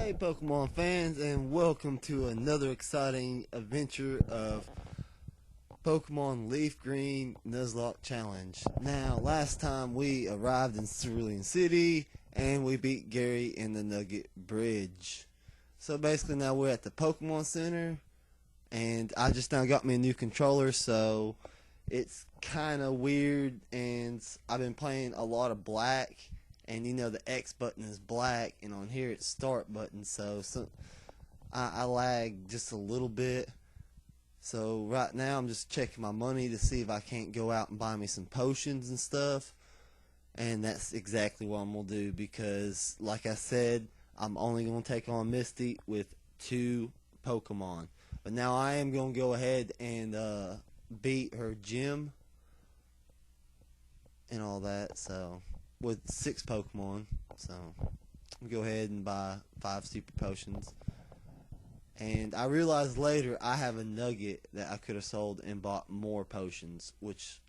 Hey Pokemon fans, and welcome to another exciting adventure of Pokemon Leaf Green Nuzlocke Challenge. Now, last time we arrived in Cerulean City and we beat Gary in the Nugget Bridge. So basically now we're at the Pokemon Center, and I just now got me a new controller, so it's kind of weird, and I've been playing a lot of black. And you know the X button is black, and on here it's start button, so I lag just a little bit. So right now I'm just checking my money to see if I can't go out and buy me some potions and stuff. And that's exactly what I'm going to do, because like I said, I'm only going to take on Misty with 2 Pokemon. But now I am going to go ahead and beat her gym and all that, so with 6 Pokemon. So I'll go ahead and buy 5 super potions. And I realized later I have a nugget that I could have sold and bought more potions, which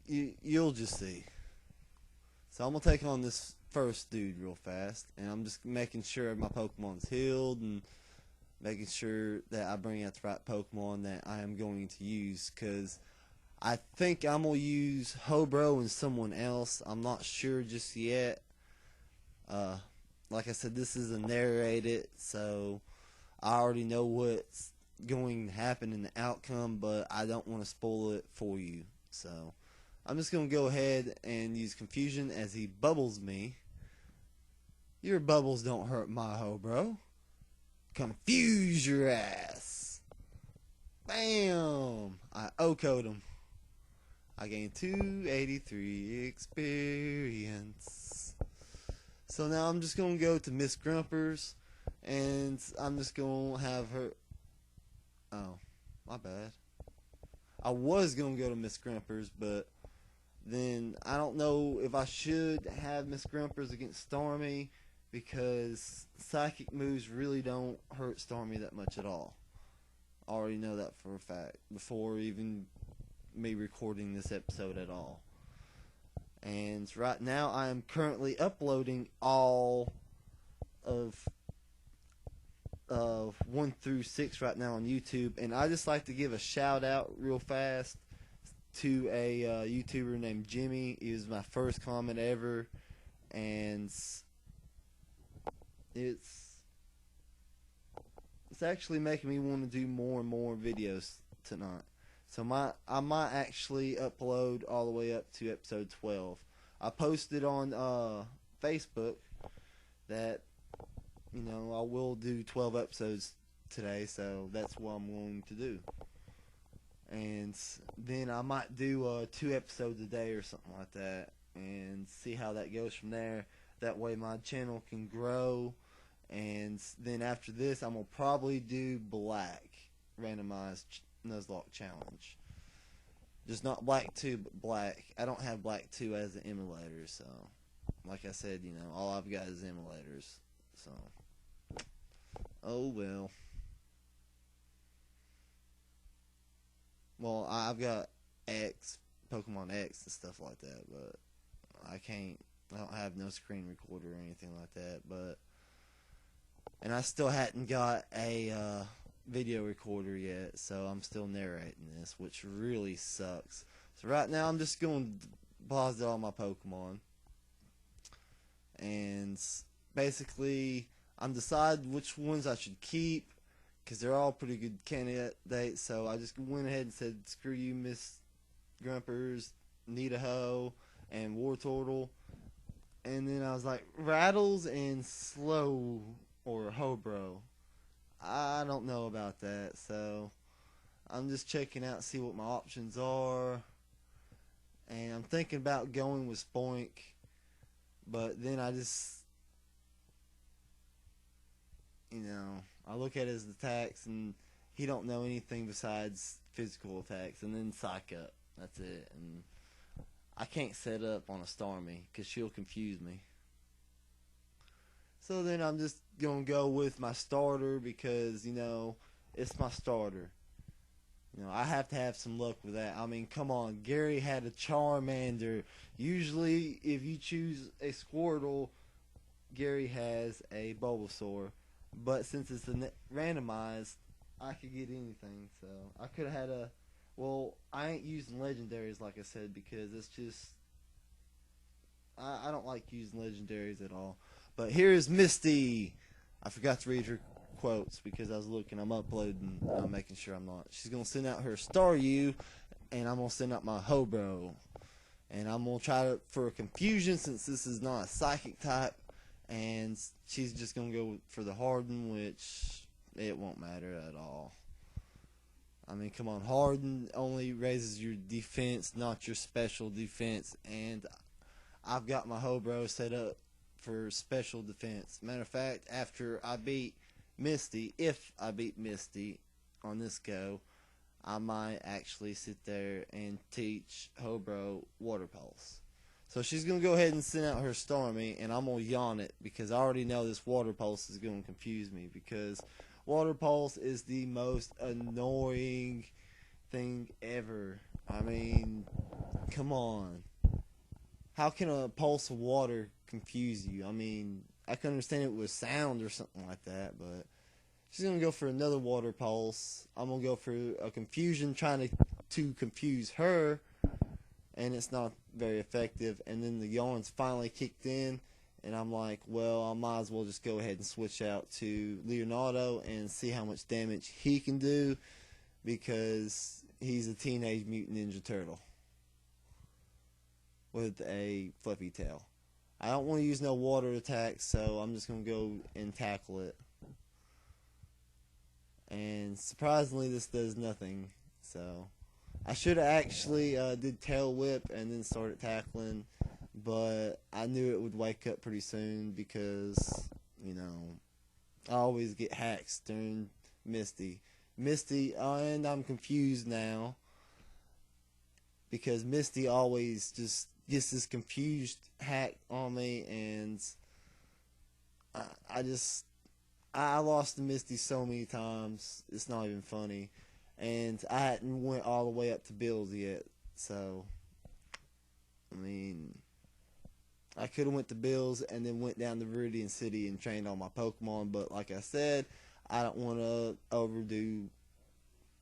you'll just see. So I'm going to take on this first dude real fast, and I'm just making sure my Pokemon's healed and making sure that I bring out the right Pokemon that I am going to use, because I think I'm going to use Hobro and someone else. I'm not sure just yet. Like I said, this is a narrated, so I already know what's going to happen in the outcome, but I don't want to spoil it for you. So I'm just going to go ahead and use Confusion as he bubbles me. Your bubbles don't hurt my Hobro. Confuse your ass. Bam! I O-code him. I gained 283 experience. So now I'm just going to go to Miss Grumpers, and I'm just going to have her... Oh, my bad. I was going to go to Miss Grumpers, but then I don't know if I should have Miss Grumpers against Stormy, because psychic moves really don't hurt Stormy that much at all. I already know that for a fact, before even me recording this episode at all. And right now I am currently uploading all of 1 through 6 right now on YouTube, and I just like to give a shout out real fast to a YouTuber named Jimmy. He was my first comment ever, and it's actually making me want to do more and more videos tonight. So I might actually upload all the way up to episode 12. I posted on Facebook that, you know, I will do 12 episodes today, so that's what I'm going to do. And then I might do 2 episodes a day or something like that, and see how that goes from there. That way my channel can grow. And then after this, I'm going to probably do Black randomized Nuzlocke challenge. Just not Black 2, but Black. I don't have Black 2 as an emulator, so like I said, you know, all I've got is emulators. So, oh well. Well, I've got Pokemon X and stuff like that, but I don't have no screen recorder or anything like that, and I still hadn't got a video recorder yet, so I'm still narrating this, which really sucks. So right now I'm just going to deposit all my Pokemon, and basically I'm deciding which ones I should keep, because they're all pretty good candidates. So I just went ahead and said, screw you, Miss Grumpers, Nidaho, and Wartortle. And then I was like, Rattles and Slow or Hobro. I don't know about that, so I'm just checking out, see what my options are. And I'm thinking about going with Spoink, but then I just, you know, I look at his attacks, and he don't know anything besides physical attacks, and then Psych Up. That's it. And I can't set up on a Starmie, because she'll confuse me. So then I'm just going to go with my starter, because, you know, it's my starter. You know, I have to have some luck with that. I mean, come on. Gary had a Charmander. Usually, if you choose a Squirtle, Gary has a Bulbasaur, but since it's randomized, I could get anything. So I could have had a. Well, I ain't using legendaries like I said because it's just I don't like using legendaries at all. But here's Misty. I forgot to read her quotes because I was looking. I'm uploading. I'm making sure I'm not. She's gonna send out her Staryu, and I'm gonna send out my Hobro, and I'm gonna try to for a confusion since this is not a psychic type, and she's just gonna go for the Harden, which it won't matter at all. I mean, come on, Harden only raises your defense, not your special defense, and I've got my Hobro set up for special defense. Matter of fact, after I beat Misty, if I beat Misty on this go, I might actually sit there and teach Hobro Water Pulse. So she's going to go ahead and send out her Starmie, and I'm going to yawn it because I already know this Water Pulse is going to confuse me because Water Pulse is the most annoying thing ever. I mean, come on. How can a pulse of water confuse you? I mean, I can understand it with sound or something like that, but she's going to go for another water pulse. I'm going to go for a confusion trying to confuse her, and it's not very effective. And then the yawn's finally kicked in, and I'm like, well, I might as well just go ahead and switch out to Leonardo and see how much damage he can do because he's a Teenage Mutant Ninja Turtle with a fluffy tail. I don't want to use no water attacks, so I'm just going to go and tackle it. And surprisingly, this does nothing. So I should have actually did tail whip and then started tackling, but I knew it would wake up pretty soon because, you know, I always get hacks during Misty. And I'm confused now because Misty always just gets this confused hack on me, and I lost to Misty so many times, it's not even funny. And I hadn't went all the way up to Bills yet, so I mean, I could have went to Bills and then went down to Viridian City and trained all my Pokemon, but like I said, I don't want to overdo, you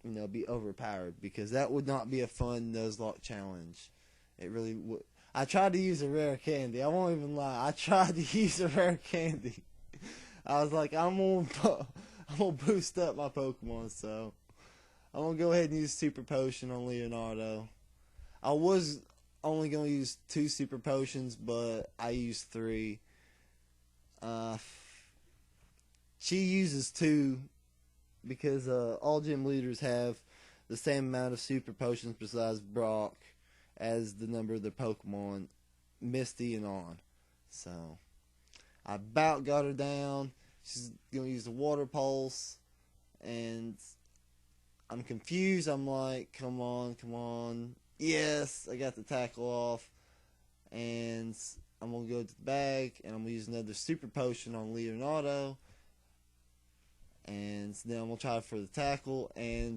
know, be overpowered, because that would not be a fun Nuzlocke challenge. It really would. I tried to use a rare candy. I won't even lie. I tried to use a rare candy. I was like, I'm gonna boost up my Pokemon, so I'm gonna go ahead and use Super Potion on Leonardo. I was only gonna use 2 Super Potions, but I used 3. She uses 2 because all gym leaders have the same amount of Super Potions besides Brock as the number of their Pokemon, Misty and on. So I about got her down. She's going to use the Water Pulse, and I'm confused. I'm like, come on. Yes, I got the tackle off, and I'm going to go to the bag, and I'm going to use another Super Potion on Leonardo, and then I'm going to try for the tackle,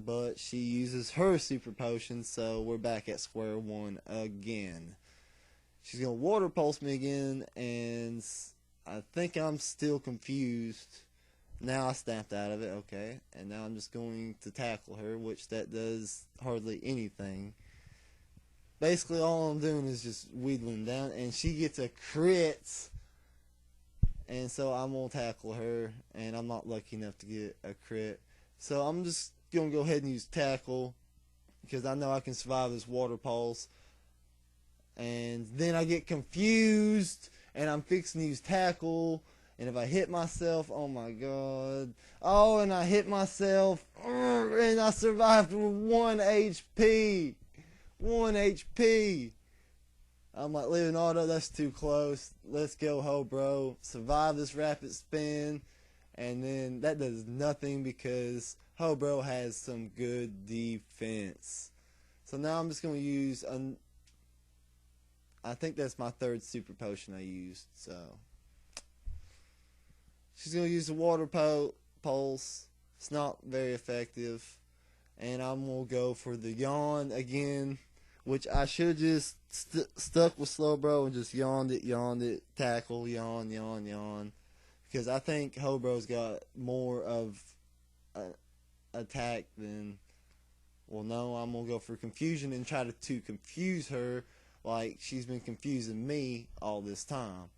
but she uses her Super Potion, so we're back at square one again. She's going to Water Pulse me again, and I think I'm still confused. Now I snapped out of it, okay, and now I'm just going to tackle her, which that does hardly anything. Basically, all I'm doing is just wheedling down, and she gets a crit. And so I'm going to tackle her, and I'm not lucky enough to get a crit. So I'm just going to go ahead and use tackle, because I know I can survive this Water Pulse. And then I get confused, and I'm fixing to use tackle. And if I hit myself, oh my god. Oh, and I hit myself, and I survived with 1 HP. 1 HP. I'm like, Leonardo, that's too close. Let's go, ho, bro. Survive this rapid spin. And then that does nothing because ho, bro has some good defense. So now I'm just going to use, I think that's my 3rd Super Potion I used. So she's going to use the Water Pulse. It's not very effective. And I'm going to go for the Yawn again, which I should have just stuck with Slowbro and just yawned it, tackle, yawn. Because I think Hobro's got more of an attack than... Well, no, I'm going to go for confusion and try to confuse her like she's been confusing me all this time.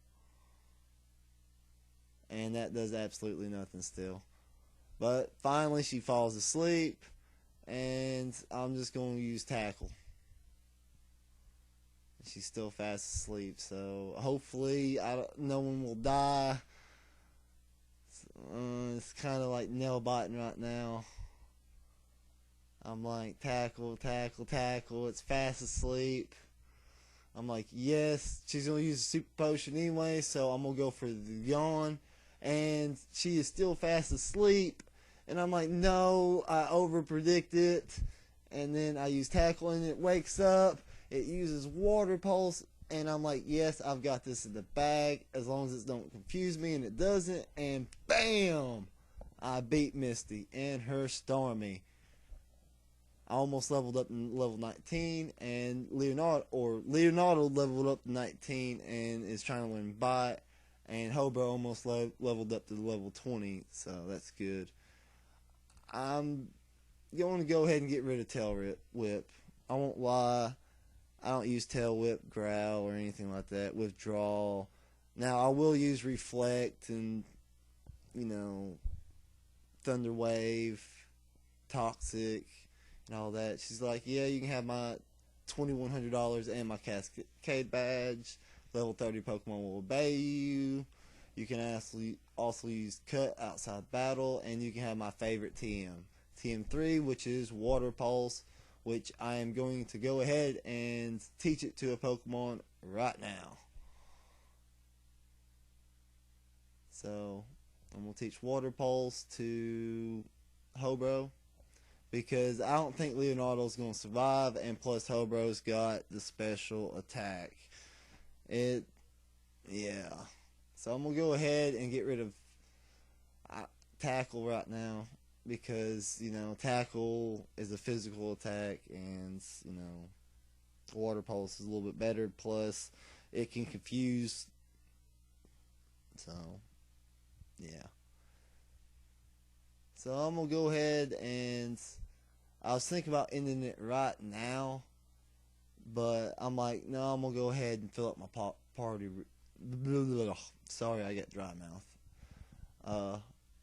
And that does absolutely nothing still. But finally she falls asleep, and I'm just going to use tackle. She's still fast asleep, so hopefully no one will die. It's kind of like nail biting right now. I'm like, tackle. It's fast asleep. I'm like, yes, she's going to use a super potion anyway, so I'm going to go for the yawn. And she is still fast asleep. And I'm like, no, I over-predict it. And then I use tackle, and it wakes up. It uses water pulse. And I'm like, yes, I've got this in the bag, as long as it don't confuse me, and it doesn't. And bam! I beat Misty and her Stormy. I almost leveled up in level 19, and Leonardo leveled up to 19 and is trying to learn Bite, and Hobro almost leveled up to level 20, so that's good. I'm going to go ahead and get rid of Tail Whip. I won't lie, I don't use Tail Whip, Growl, or anything like that. Withdraw. Now, I will use Reflect and, Thunder Wave, Toxic, and all that. She's like, yeah, you can have my $2,100 and my Cascade badge. Level 30 Pokemon will obey you. You can also use Cut outside battle, and you can have my favorite TM3, which is Water Pulse, which I am going to go ahead and teach it to a Pokemon right now. So I'm going to teach Water Pulse to Hobro, because I don't think Leonardo's going to survive, and plus Hobro's got the special attack. Yeah. So I'm going to go ahead and get rid of Tackle right now, because, Tackle is a physical attack, and, Water Pulse is a little bit better, plus it can confuse. So, yeah. So I'm going to go ahead and... I was thinking about ending it right now, but I'm like, no, I'm going to go ahead and fill up my party. Sorry, I got dry mouth.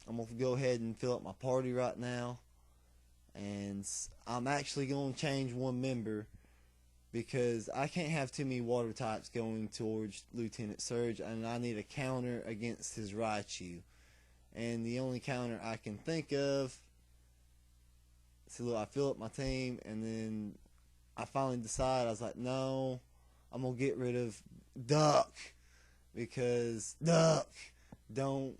I'm going to go ahead and fill up my party right now, and I'm actually going to change one member, because I can't have too many water types going towards Lieutenant Surge, and I need a counter against his Raichu. And the only counter I can think of... So look, I fill up my team, and then I finally decide, I was like, no, I'm going to get rid of Duck, because Duck don't,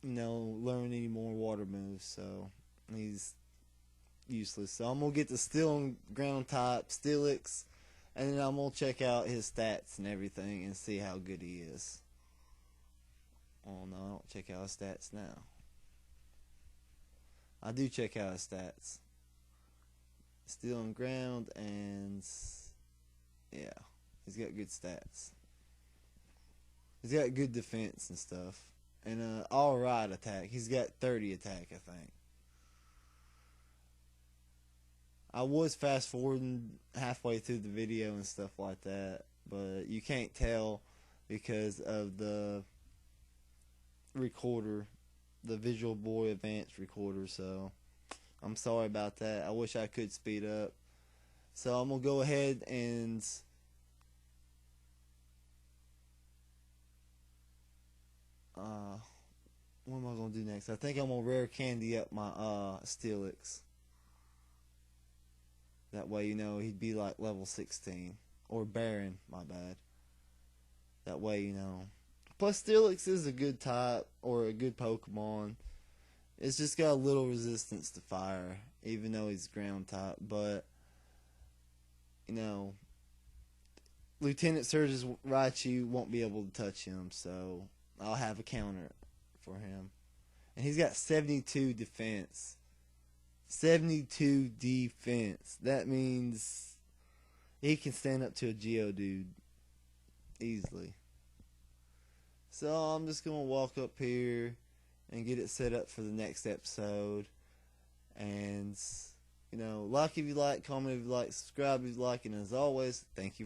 learn any more water moves, so he's useless. So I'm going to get the Steel and Ground type, Steelix, and then I'm going to check out his stats and everything and see how good he is. Oh no, I don't check out his stats now. I do check out his stats. Steel and Ground, and yeah, he's got good stats. He's got good defense and stuff, and alright attack. He's got 30 attack, I think. I was fast forwarding halfway through the video and stuff like that, but you can't tell because of the recorder, the Visual Boy Advanced recorder, so I'm sorry about that. I wish I could speed up. So I'm going to go ahead and what am I going to do next? I think I'm going to rare candy up my Steelix. That way, he'd be like level 16. Or Baron, my bad. That way, Plus, Steelix is a good type, or a good Pokemon. It's just got a little resistance to fire, even though he's ground type. But, Lieutenant Surge's Raichu won't be able to touch him, so I'll have a counter for him. And he's got 72 defense. 72 defense. That means he can stand up to a Geodude easily. So I'm just going to walk up here and get it set up for the next episode. And, like if you like, comment if you like, subscribe if you like, and as always, thank you.